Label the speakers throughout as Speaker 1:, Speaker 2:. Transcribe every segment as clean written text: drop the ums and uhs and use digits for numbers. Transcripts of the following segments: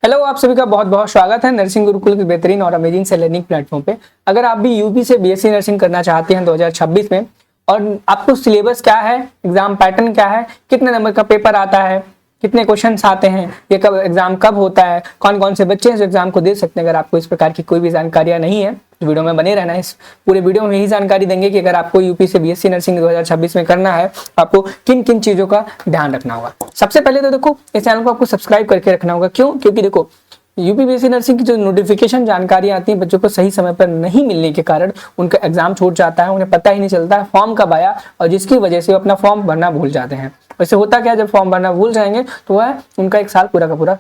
Speaker 1: Hello, आप सभी का बहुत बहुत स्वागत है नर्सिंग गुरुकुल के बेहतरीन और अमेजिंग से लर्निंग प्लेटफॉर्म पे। अगर आप भी यूपी से बीएससी नर्सिंग करना चाहते हैं 2026 में और आपको सिलेबस क्या है, एग्जाम पैटर्न क्या है, कितने नंबर का पेपर आता है, कितने क्वेश्चंस आते हैं, ये कब एग्जाम कब होता है, कौन कौन से बच्चे हैं जो एग्जाम को दे सकते हैं, अगर आपको इस प्रकार की कोई भी जानकारियां नहीं है तो वीडियो में बने रहना है। इस पूरे वीडियो में यही जानकारी देंगे कि अगर आपको यूपी से बीएससी नर्सिंग 2026 में करना है तो आपको किन किन चीजों का ध्यान रखना होगा। सबसे पहले तो देखो, इस चैनल को आपको सब्सक्राइब करके रखना होगा। क्यों? क्योंकि देखो, यूपी बीएससी नर्सिंग की जो नोटिफिकेशन जानकारी आती है बच्चों को सही समय पर नहीं मिलने के कारण उनका एग्जाम छूट जाता है, उन्हें पता ही नहीं चलता है फॉर्म कब आया, और जिसकी वजह से वो अपना फॉर्म भरना भूल जाते हैं। वैसे होता क्या है, जब फॉर्म भरना भूल जाएंगे तो वह उनका एक साल पूरा का पूरा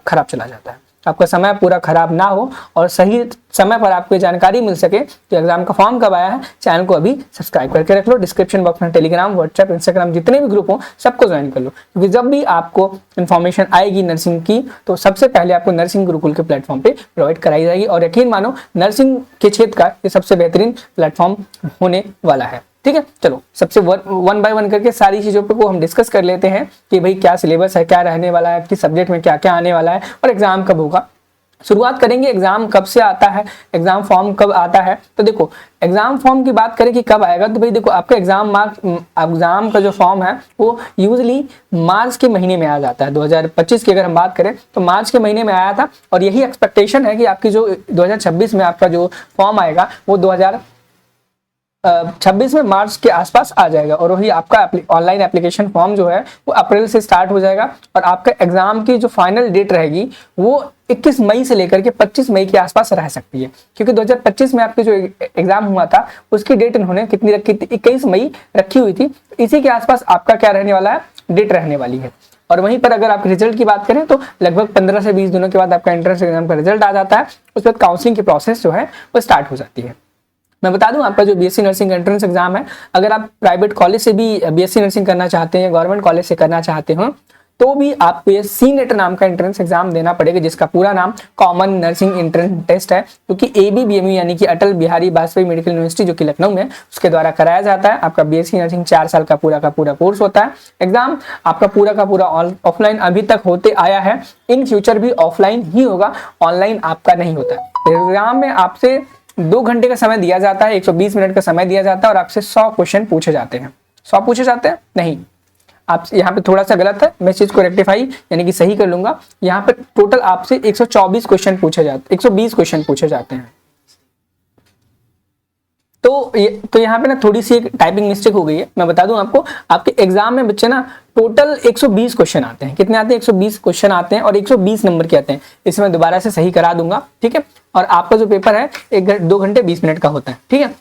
Speaker 1: खराब चला जाता है। आपका समय पूरा खराब ना हो और सही समय पर आपको जानकारी मिल सके तो एग्जाम का फॉर्म कब आया है, चैनल को अभी सब्सक्राइब करके रख लो। डिस्क्रिप्शन बॉक्स में टेलीग्राम, व्हाट्सएप, इंस्टाग्राम जितने भी ग्रुप हो सबको ज्वाइन कर लो, क्योंकि जब भी आपको इन्फॉर्मेशन आएगी नर्सिंग की तो सबसे पहले आपको नर्सिंग गुरुकुल के प्लेटफॉर्म पे प्रोवाइड कराई जाएगी। और यकीन मानो, नर्सिंग के क्षेत्र का ये सबसे बेहतरीन प्लेटफॉर्म होने वाला है। ठीक है, चलो सबसे वन बाय वन करके सारी चीजों पे को हम डिस्कस कर लेते हैं कि भाई क्या सिलेबस है, क्या रहने वाला है, किस सब्जेक्ट में क्या क्या आने वाला है और एग्जाम कब होगा। शुरुआत करेंगे एग्जाम कब से आता है, एग्जाम फॉर्म कब आता है। तो देखो, एग्जाम फॉर्म की बात करें कि कब आएगा, तो भाई देखो, आपका एग्जाम का जो फॉर्म है वो यूजली मार्च के महीने में आ जाता है। 2025 की अगर हम बात करें तो मार्च के महीने में आया था, और यही एक्सपेक्टेशन है कि आपकी जो 2026 में आपका जो फॉर्म आएगा वो 2026 में मार्च के आसपास आ जाएगा। और वही आपका ऑनलाइन एप्लीकेशन फॉर्म जो है वो अप्रैल से स्टार्ट हो जाएगा, और आपका एग्जाम की जो फाइनल डेट रहेगी वो 21 मई से लेकर के 25 मई के आसपास रह सकती है। क्योंकि 2025 में आपके जो एग्जाम हुआ था उसकी डेट इन्होंने कितनी रखी थी, 21 मई रखी हुई थी। इसी के आसपास आपका क्या रहने वाला है, डेट रहने वाली है। और वहीं पर अगर आप रिजल्ट की बात करें तो लगभग 15 से 20 दिनों के बाद आपका एंट्रेंस एग्जाम का रिजल्ट आ जाता है। उसके बाद काउंसलिंग की प्रोसेस जो है वो स्टार्ट हो जाती है। मैं बता दूं, आपका जो बीएससी नर्सिंग एंट्रेंस एग्जाम है, अगर आप प्राइवेट कॉलेज से भी बीएससी नर्सिंग करना चाहते हैं, गवर्नमेंट कॉलेज से करना चाहते हो, तो भी आपको ये सीनेट नाम का एंट्रेंस एग्जाम देना पड़ेगा, जिसका पूरा नाम कॉमन नर्सिंग एंट्रेंस टेस्ट है, क्योंकि ABBMU यानी कि अटल बिहारी वाजपेयी मेडिकल यूनिवर्सिटी जो कि लखनऊ में, उसके द्वारा कराया जाता है। आपका बीएससी नर्सिंग 4 साल का पूरा कोर्स होता है। एग्जाम आपका पूरा का पूरा ऑफलाइन अभी तक होते आया है, इन फ्यूचर भी ऑफलाइन ही होगा, ऑनलाइन आपका नहीं होता है। एग्जाम में आपसे 2 घंटे का समय दिया जाता है, 120 मिनट का समय दिया जाता है, और आपसे 100 क्वेश्चन पूछे जाते हैं। 100 पूछे जाते हैं नहीं, आप यहाँ पे थोड़ा सा गलत है, मैं इस चीज को रेक्टिफाई यानी कि सही कर लूंगा। यहाँ पे टोटल आपसे 124 क्वेश्चन पूछे जाते, 120 क्वेश्चन पूछे जाते हैं। तो यहाँ पे ना थोड़ी सी एक टाइपिंग मिस्टेक हो गई है। मैं बता दूं आपको, आपके एग्जाम में बच्चे ना टोटल 120 क्वेश्चन आते हैं। कितने आते हैं? 120 क्वेश्चन आते हैं, और 120 नंबर के आते हैं। इसे मैं दोबारा से सही करा दूंगा, ठीक है। और आपका जो पेपर है 2 घंटे 20 मिनट का होता है, ठीक है।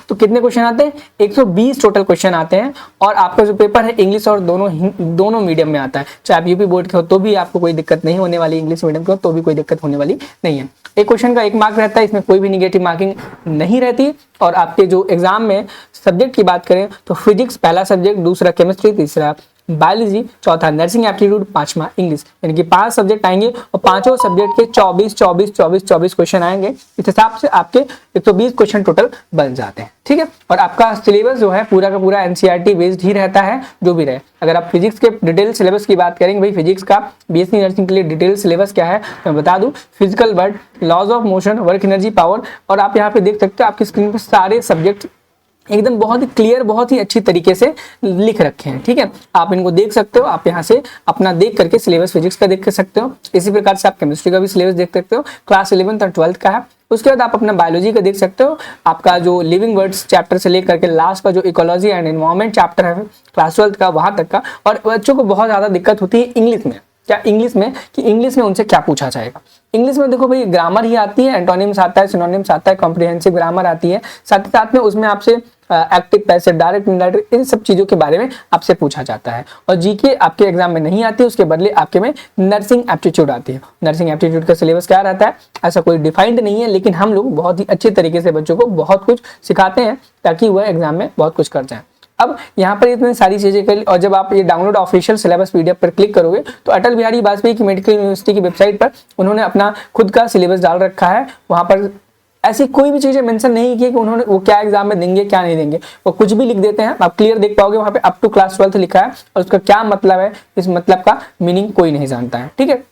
Speaker 1: तो कितने क्वेश्चन आते हैं? 120 टोटल क्वेश्चन आते हैं। और आपका जो पेपर है इंग्लिश और दोनों मीडियम में आता है। चाहे आप यूपी बोर्ड के हो तो भी आपको कोई दिक्कत नहीं होने वाली, इंग्लिश मीडियम के हो तो भी कोई दिक्कत होने वाली नहीं है। एक क्वेश्चन का 1 मार्क रहता है, इसमें कोई भी निगेटिव मार्किंग नहीं रहती। और आपके जो एग्जाम में सब्जेक्ट की बात करें तो फिजिक्स पहला सब्जेक्ट, दूसरा केमिस्ट्री, तीसरा बायोलॉजी, चौथा नर्सिंग एप्टीट्यूड, 5वां इंग्लिश, यानी कि 5 सब्जेक्ट आएंगे और पांचों सब्जेक्ट के 24 क्वेश्चन आएंगे। इस हिसाब से आपके 120 क्वेश्चन टोटल बन जाते हैं, ठीक है। और आपका सिलेबस जो है पूरा का पूरा एनसीईआरटी बेस्ड ही रहता है, जो भी रहे। अगर आप फिजिक्स के डिटेल सिलेबस की बात करेंगे, भाई फिजिक्स का बीएससी नर्सिंग के लिए डिटेल सिलेबस क्या है मैं बता दूं, physical world, laws of motion, work energy, power. और आप यहाँ पे देख सकते हो आपकी स्क्रीन पर सारे सब्जेक्ट एकदम बहुत ही क्लियर, बहुत ही अच्छी तरीके से लिख रखे हैं, ठीक है। आप इनको देख सकते हो, आप यहाँ से अपना देख करके सिलेबस फिजिक्स का देख सकते हो। इसी प्रकार से आप केमिस्ट्री का भी सिलेबस देख सकते हो, क्लास 11th और 12th का है। उसके बाद आप अपना बायोलॉजी का देख सकते हो, आपका जो लिविंग वर्ड्स चैप्टर से लेकर के लास्ट का जो इकोलॉजी एंड एनवायरमेंट चैप्टर है क्लास 12th का, वहां तक का। और बच्चों को बहुत ज्यादा दिक्कत होती है इंग्लिश में। क्या इंग्लिश में? कि इंग्लिश में उनसे क्या पूछा जाएगा। इंग्लिश में देखो भाई, ग्रामर ही आती है, एंटोनिम्स आता है, सिनोनिम्स आता है, कॉम्प्रिहेंसिव ग्रामर आती है। साथ ही साथ में उसमें आपसे एक्टिव, पैसिव, डायरेक्ट, इनडायरेक्ट, इन सब चीजों के बारे में आपसे पूछा जाता है। और जीके आपके एग्जाम में नहीं आती है, उसके बदले आपके में नर्सिंग एप्टीट्यूड आती है। नर्सिंग एप्टीट्यूड का सिलेबस क्या रहता है ऐसा कोई डिफाइंड नहीं है, लेकिन हम लोग बहुत ही अच्छे तरीके से बच्चों को बहुत कुछ सिखाते हैं ताकि वह एग्जाम में बहुत कुछ कर जाए। अब यहाँ पर इतनी सारी चीजें कर ली, और जब आप ये डाउनलोड ऑफिशियल सिलेबस PDF पर क्लिक करोगे तो अटल बिहारी वाजपेयी की मेडिकल यूनिवर्सिटी की वेबसाइट पर उन्होंने अपना खुद का सिलेबस डाल रखा है। वहां पर ऐसी कोई भी चीजें मेंशन नहीं की कि उन्होंने वो क्या एग्जाम में देंगे क्या नहीं देंगे, वो कुछ भी लिख देते हैं। आप क्लियर देख पाओगे, वहां पे अप टू क्लास 12th लिखा है, और उसका क्या मतलब है, इस मतलब का मीनिंग कोई नहीं जानता है, ठीक है।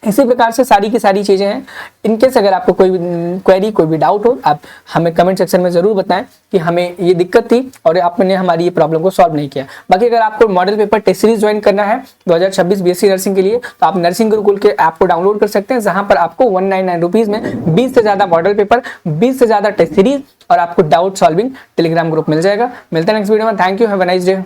Speaker 1: इसी प्रकार से सारी की सारी चीज़ें हैं। इनकेस अगर आपको कोई क्वेरी, कोई भी डाउट हो, आप हमें कमेंट सेक्शन में ज़रूर बताएं कि हमें ये दिक्कत थी और आपने हमारी ये प्रॉब्लम को सॉल्व नहीं किया। बाकी अगर आपको model paper test series join करना है 2026 बीएससी नर्सिंग के लिए, तो आप नर्सिंग गुरुकुल के ऐप को डाउनलोड कर सकते हैं, जहां पर आपको 199 रुपीज़ में 20 से ज़्यादा मॉडल पेपर, 20 से ज़्यादा टेस्ट सीरीज और आपको डाउट सॉल्विंग टेलीग्राम ग्रुप मिल जाएगा। मिलते हैं नेक्स्ट वीडियो में। Thank you, have a nice day.